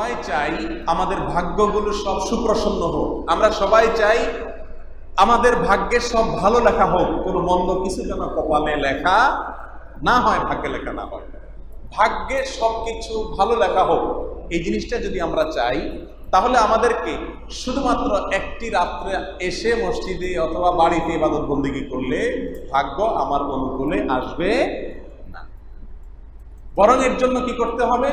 সবাই চাই আমাদের ভাগ্যগুলো সব সুপ্রসন্ন হোক। আমরা সবাই চাই আমাদের ভাগ্যে সব ভালো লেখা হোক, কোনো মন্দ কিছু যেন কপালে লেখা না হয়, ভাগ্যে লেখা না হয়। ভাগ্যে সবকিছু ভালো লেখা হোক, এই জিনিসটা যদি আমরা চাই, তাহলে আমাদেরকে শুধুমাত্র একটি রাত্রে এসে মসজিদে অথবা বাড়িতে ইবাদত বন্দেগী করলে ভাগ্য আমার অনুকূলে আসবে না। বরং এর জন্য কি করতে হবে?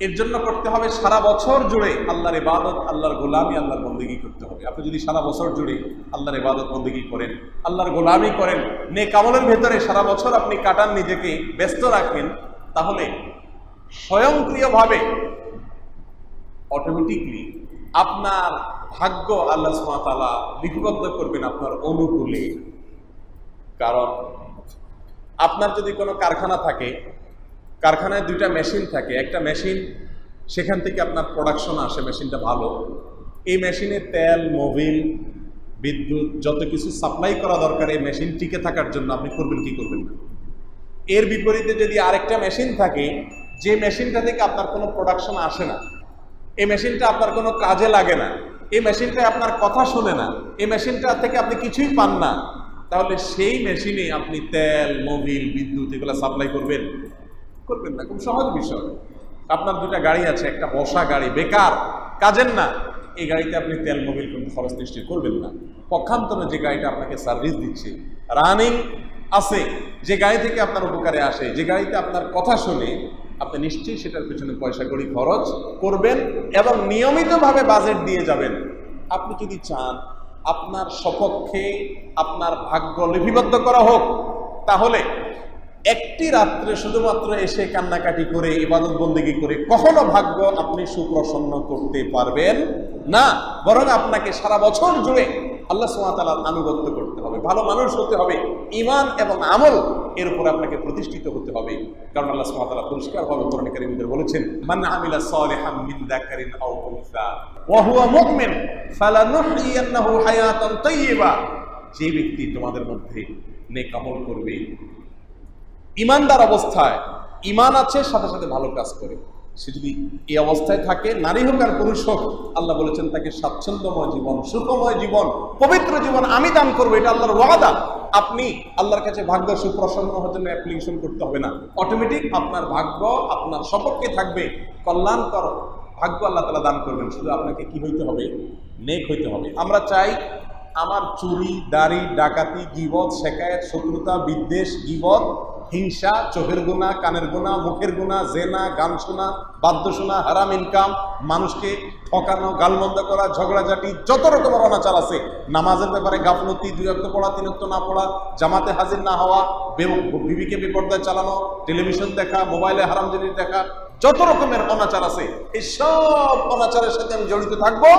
এর জন্য করতে হবে সারা বছর জুড়ে আল্লাহর ইবাদত, আল্লাহর গোলামি, আল্লাহর বন্দেগী করতে হবে। আপনি যদি সারা বছর জুড়ে আল্লাহর ইবাদত বন্দেগী করেন, আল্লাহর গোলামি করেন, নেক আমলের ভেতরে সারা বছর আপনি কাটান, নিজেকে ব্যস্ত রাখেন, তাহলে স্বয়ংক্রিয়ভাবে অটোমেটিকলি আপনার ভাগ্য আল্লাহ সুবহানাহু ওয়া তাআলা লিপিবদ্ধ করবেন আপনার অনুকূলে। কারণ আপনার যদি কোনো কারখানা থাকে, কারখানায় দুইটা মেশিন থাকে, একটা মেশিন সেখান থেকে আপনার প্রোডাকশন আসে, মেশিনটা ভালো, এই মেশিনে তেল, মোবিল, বিদ্যুৎ যত কিছু সাপ্লাই করা দরকার এই মেশিন টিকে থাকার জন্য, আপনি করবেন কি করবেন না। এর বিপরীতে যদি আরেকটা মেশিন থাকে, যে মেশিনটা থেকে আপনার কোনো প্রোডাকশন আসে না, এই মেশিনটা আপনার কোনো কাজে লাগে না, এই মেশিনটা আপনার কথা শুনে না, এই মেশিনটা থেকে আপনি কিছুই পান না, তাহলে সেই মেশিনে আপনি তেল, মোবিল, বিদ্যুৎ এগুলো সাপ্লাই করবেন করবেন না। খুব সহজ বিষয়। আপনার দুটা গাড়ি আছে, একটা বসা গাড়ি, বেকার, কাজের না, এই গাড়িতে আপনি তেল, মোবিল কোনো খরচ নিশ্চয়ই করবেন না। পক্ষান্তরে যে গাড়িটা আপনাকে সার্ভিস দিচ্ছে, রানিং আছে, যে গাড়ি থেকে আপনার উপকারে আসে, যে গাড়িতে আপনার কথা শুনে, আপনি নিশ্চয়ই সেটার পেছনে পয়সা কড়ি খরচ করবেন এবং নিয়মিতভাবে বাজেট দিয়ে যাবেন। আপনি যদি চান আপনার সপক্ষে আপনার ভাগ্য লিপিবদ্ধ করা হোক, তাহলে একটি রাত্রে শুধুমাত্র এসে কান্নাকাটি করে ইবাদত বন্দেগী করে কখনো ভাগ্য আপনি সুপ্রসন্ন করতে পারবেন না। বরং আপনাকে সারা বছর জুড়ে আল্লাহ সুবহানাহু ওয়া তাআলার আনুগত্য করতে হবে, ভালো মানুষ হতে হবে, ঈমান এবং আমল এর উপর আপনাকে প্রতিষ্ঠিত হতে হবে। কারণ আল্লাহ সুবহানাহু ওয়া তাআলা পরিষ্কারভাবে কোরআনে কারীমে বলেছেন, মান আমিলা সালিহাম মিন যাকারিন আও উনসা ওয়া হুয়া মুমিন ফালানুহইয়ান্নাহু হায়াতান তাইয়্যিবা। যে ব্যক্তি তোমাদের মধ্যে নেক আমল করবে, ইমানদার অবস্থায়, ইমান আছে, সাথে সাথে ভালো কাজ করে, সে যদি এই অবস্থায় থাকে, নারী হোক আর পুরুষ হোক, আল্লাহ বলেছেন তাকে স্বাচ্ছন্দ্যময় জীবন, সুখময় জীবন, পবিত্র জীবন আমি দান করবো, এটা আল্লাহর ওয়াদা। আপনি আল্লাহর কাছে ভাগ্য সুপ্রসন্ন হওয়ার জন্য অ্যাপ্লিকেশন করতে হবে না, অটোমেটিক আপনার ভাগ্য আপনার সপক্ষে থাকবে, কল্যাণকর ভাগ্য আল্লাহ তাআলা দান করবেন। শুধু আপনাকে কি হইতে হবে? নেক হইতে হবে। আমরা চাই আমার চুরি, দাড়ি, ডাকাতি, গীবত, শেকায়েত, শত্রুতা, বিদ্বেষ, গীবত, হিংসা, চোখের গুনাহ, কানের গুনাহ, মুখের গুনাহ, জেনা, গান শোনা, বাদ্য শোনা, হারাম ইনকাম, মানুষকে ঠকানো, গালমন্দ করা, ঝগড়াঝাটি, যত রকমের অনাচার আছে, নামাজের ব্যাপারে গাফলতি, 2 ওয়াক্ত পড়া, 3 ওয়াক্ত না পড়া, জামাতে হাজির না হওয়া, বিবিকে বেপরদায় চালানো, টেলিভিশন দেখা, মোবাইলে হারাম জিনিস দেখা, যত রকমের অনাচার আছে, এই সব অনাচারের সাথে আমি জড়িত থাকবো,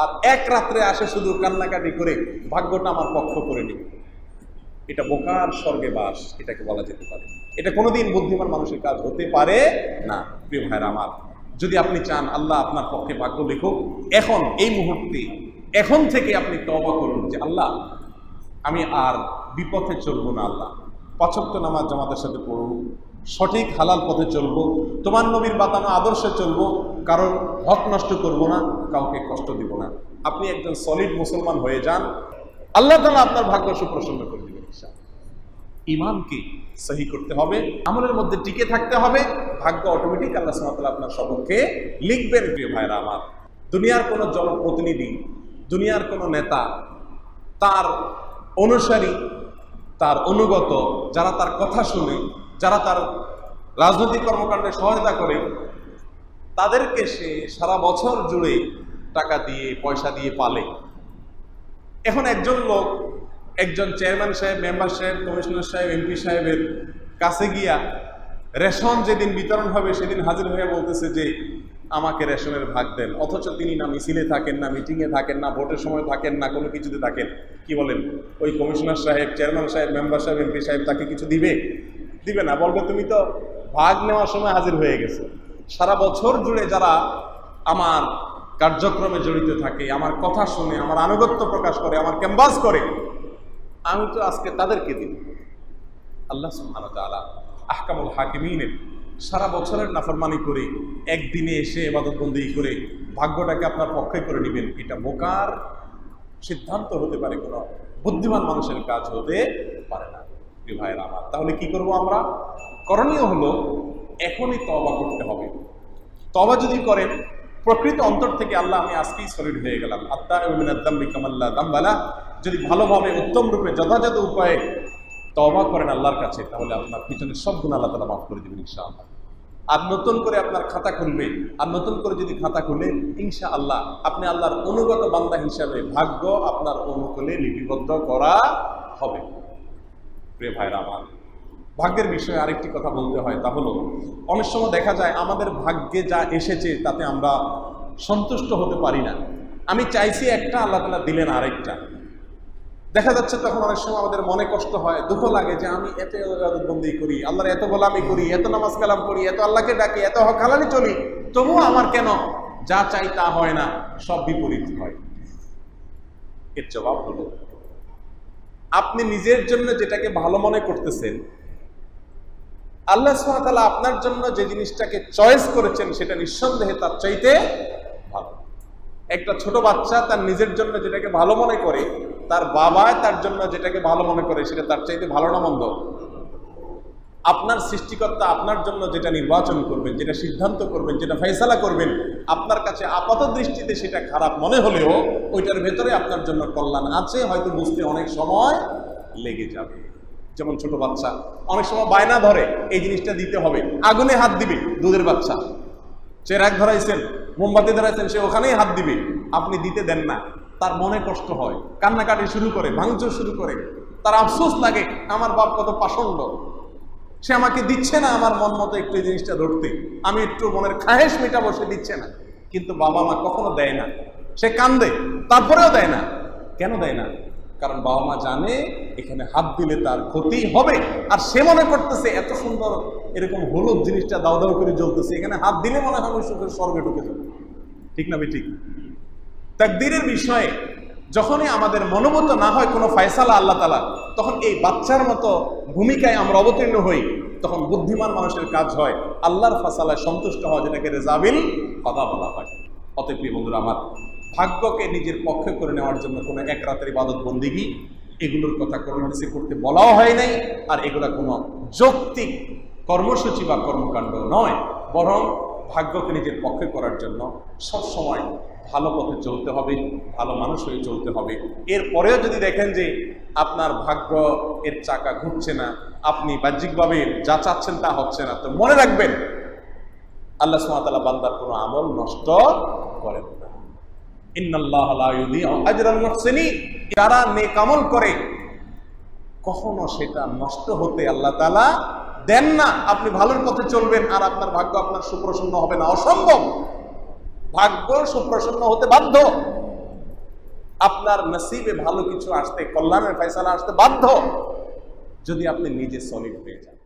আর এক রাত্রে আসে শুধু কান্নাকাটি করে ভাগ্যটা আমার পক্ষ করে নিবে। এটা বোকার স্বর্গে বাস, এটাকে বলা যেতে পারে। এটা কোনোদিন বুদ্ধিমান মানুষের কাজ হতে পারে না। প্রিয় ভাইরা আমার, যদি আপনি চান আল্লাহ আপনার পক্ষে ভাগ্য লিখুক, এখন এই মুহূর্তে, এখন থেকে আপনি তওবা করুন যে আল্লাহ আমি আর বিপথে চলবো না, আল্লাহ 5 ওয়াক্ত নামাজ জামাতের সাথে পড়ব, সঠিক হালাল পথে চলবো, তোমার নবীর বাতানো আদর্শে চলবো, কারণ হক নষ্ট করব না, কাউকে কষ্ট দিব না। আপনি একজন সলিড মুসলমান হয়ে যান, আল্লাহ তাআলা আপনার ভাগ্য সুপ্রসন্ন করে দিবেন ইনশাআল্লাহ। ঈমানকে সহি করতে হবে, আমলের মধ্যে টিকে থাকতে হবে, ভাগ্য অটোমেটিক আল্লাহ সুবহানাহু ওয়া তাআলা আপনার সপক্ষে লিখবেন। প্রিয় ভাইরা আমার, দুনিয়ার কোনো জনপ্রতিনিধি, দুনিয়ার কোনো নেতা, তার অনুসারী, তার অনুগত, যারা তার কথা শুনে, যারা তার রাজনৈতিক কর্মকাণ্ডে সহায়তা করে, তাদেরকে সে সারা বছর জুড়ে টাকা দিয়ে, পয়সা দিয়ে পালে। এখন একজন লোক, একজন চেয়ারম্যান সাহেব, মেম্বার সাহেব, কমিশনার সাহেব, এমপি সাহেবের কাছে গিয়া রেশন যেদিন বিতরণ হবে সেদিন হাজির হয়ে বলতেছে যে আমাকে রেশনের ভাগ দেন, অথচ তিনি না মিছিলে থাকেন, না মিটিংয়ে থাকেন, না ভোটের সময় থাকেন, না কোনো কিছুতে থাকেন। কি বলেন? ওই কমিশনার সাহেব, চেয়ারম্যান সাহেব, মেম্বার সাহেব, এমপি সাহেব তাকে কিছু দিবে? দিবে না। বলবে তুমি তো ভাগ নেওয়ার সময় হাজির হয়ে গেছো। সারা বছর জুড়ে যারা আমার কার্যক্রমে জড়িত থাকে, আমার কথা শুনে, আমার আনুগত্য প্রকাশ করে, আমার ক্যাম্পাস করে, আমি তো আজকে তাদেরকে দিব। আল্লাহ সুবহানাহু ওয়া তাআলা আহকামুল হাকিমিনের সারা বছরের নাফরমানি করে একদিনে এসে ইবাদতবন্দি করে ভাগ্যটাকে আপনার পক্ষে করে নেবেন, এটা বোকার সিদ্ধান্ত হতে পারে, কোনো বুদ্ধিমান মানুষের কাজ হতে পারে না। প্রিয় ভাইয়েরা আমার, তাহলে কি করব আমরা? করণীয় হলো এখনই তওবা করতে হবে। তওবা যদি করেন প্রকৃত অন্তর থেকে, আল্লাহ আমি আজকেই সলিড হয়ে গেলাম, যদি ভালোভাবে উত্তম রূপে যথাযথ উপায়ে তওবা করেন আল্লাহর কাছে, তাহলে আপনার পিছনের সব গুনাহ আল্লাহ তাআলা মাফ করে দিবেন ইনশাআল্লাহ। আর নতুন করে আপনার খাতা খুলবে, আর নতুন করে যদি খাতা খুলে ইনশাআল্লাহ আপনি আল্লাহর অনুগত বান্দা হিসাবে ভাগ্য আপনার অনুকূলে লিপিবদ্ধ করা হবে। প্রিয় ভাইরা আমার, ভাগ্যের বিষয়ে আরেকটি কথা বলতে হয়, তা হলো অনেক সময় দেখা যায় আমাদের ভাগ্যে যা এসেছে তাতে আমরা সন্তুষ্ট হতে পারি না। আমি চাইছি একটা, আল্লাহ তাআলা দিলেন আরেকটা। দেখা যাচ্ছে তখন অনেক সময় আমাদের মনে কষ্ট হয়, দুঃখ লাগে যে আমি এত ইবাদতবন্দি করি, আল্লাহর এত গোলামি করি, এত নামাজ কালাম করি, এত আল্লাহকে ডাকি, এত হক হালালি চলি, তবুও আমার কেন যা চাই তা হয় না, সব বিপরীত হয়। এর জবাব হলো, আপনি নিজের জন্য যেটাকে ভালো মনে করতেছেন, আল্লাহ সুবহানাহু ওয়া তাআলা আপনার জন্য যে জিনিসটাকে চয়েস করেছেন সেটা নিঃসন্দেহে তার চাইতে ভালো। একটা ছোট বাচ্চা তার নিজের জন্য যেটাকে ভালো মনে করে, তার বাবা তার জন্য যেটাকে ভালো মনে করে সেটা তার চাইতে ভালো না মন্দ? আপনার সৃষ্টিকর্তা আপনার জন্য যেটা নির্বাচন করবেন, যেটা সিদ্ধান্ত করবেন, যেটা ফয়সালা করবেন, আপনার কাছে আপাত দৃষ্টিতে সেটা খারাপ মনে হলেও ওইটার ভেতরে আপনার জন্য কল্যাণ আছে, হয়তো বুঝতে অনেক সময় লেগে যাবে। যেমন ছোট বাচ্চা অনেক সময় বায়না ধরে এই জিনিসটা দিতে হবে, আগুনে হাত দিবে, দুধের বাচ্চা, চেরাগ ধরাইছেন, মোমবাতি ধরাইছেন, সে ওখানেই হাত দিবে, আপনি দিতে দেন না, তার মনে কষ্ট হয়, কান্নাকাটি শুরু করে, ভাঙচুর শুরু করে, তার আফসোস লাগে আমার বাপ কত পাষণ্ড, সে আমাকে দিচ্ছে না আমার মন মতো একটু এই জিনিসটা ধরতে, আমি একটু মনের খাহেশ মেটাবো, সে দিচ্ছে না। কিন্তু বাবা মা কখনো দেয় না, সে কান্দে, তারপরেও দেয় না। কেন দেয় না? কারণ বাবা মা জানে এখানে হাত দিলে তার ক্ষতি হবে, আর সে মনে করতেছে এত সুন্দর এরকম হলুদ জিনিসটা দাও দাও করে জ্বলতেছে, এখানে হাত দিলে মনে হয় সুখের স্বর্গে ঢুকে যাবে। ঠিক না ঠিক? তাকদীরের বিষয়ে যখনই আমাদের মনোমত না হয় কোনো ফয়সালা আল্লাহ তাআলা, তখন এই বাচ্চার মতো ভূমিকায় আমরা অবতীর্ণ হই। তখন বুদ্ধিমান মানুষের কাজ হয় আল্লাহর ফয়সালায় সন্তুষ্ট হওয়া, যেটাকে রেজাবিল কদা বলা হয়। অতএব প্রিয় বন্ধুরা আমার, ভাগ্যকে নিজের পক্ষে করে নেওয়ার জন্য কোনো এক রাতের ইবাদত বন্দিগি এগুলোর কথা কোরআন হাদিসে করতে বলাও হয় নাই, আর এগুলা কোনো যৌক্তিক কর্মসূচি বা কর্মকাণ্ড নয়, বরং ভাগ্যকে নিজের পক্ষে করার জন্য সবসময় ভালো পথে চলতে হবে, ভালো মানুষ হয়ে চলতে হবে। এরপরেও যদি দেখেন যে আপনার ভাগ্য এর চাকা ঘুরছে না, আপনি বাহ্যিকভাবে যা চাচ্ছেন তা হচ্ছে না, তো মনে রাখবেন আল্লাহ সুবহানাহু ওয়া তাআলা বান্দার কোনো আমল নষ্ট করেন না। ইন্নাল্লাহা লা ইউযিউ আজরাল মুহসিনিন, যারা নেক আমল করে কখনো সেটা নষ্ট হতে আল্লাহ তাআলা দেন না। আপনি ভালোর পথে চলবেন আর আপনার ভাগ্য আপনার সুপ্রসন্ন হবে না, অসম্ভব। ভাগ্য সুপ্রসন্ন হতে বাধ্য, আপনার নসিবে ভালো কিছু আসতে, কল্যাণের ফয়সালা আসতে বাধ্য, যদি আপনি নিজে সলিড হয়ে যান।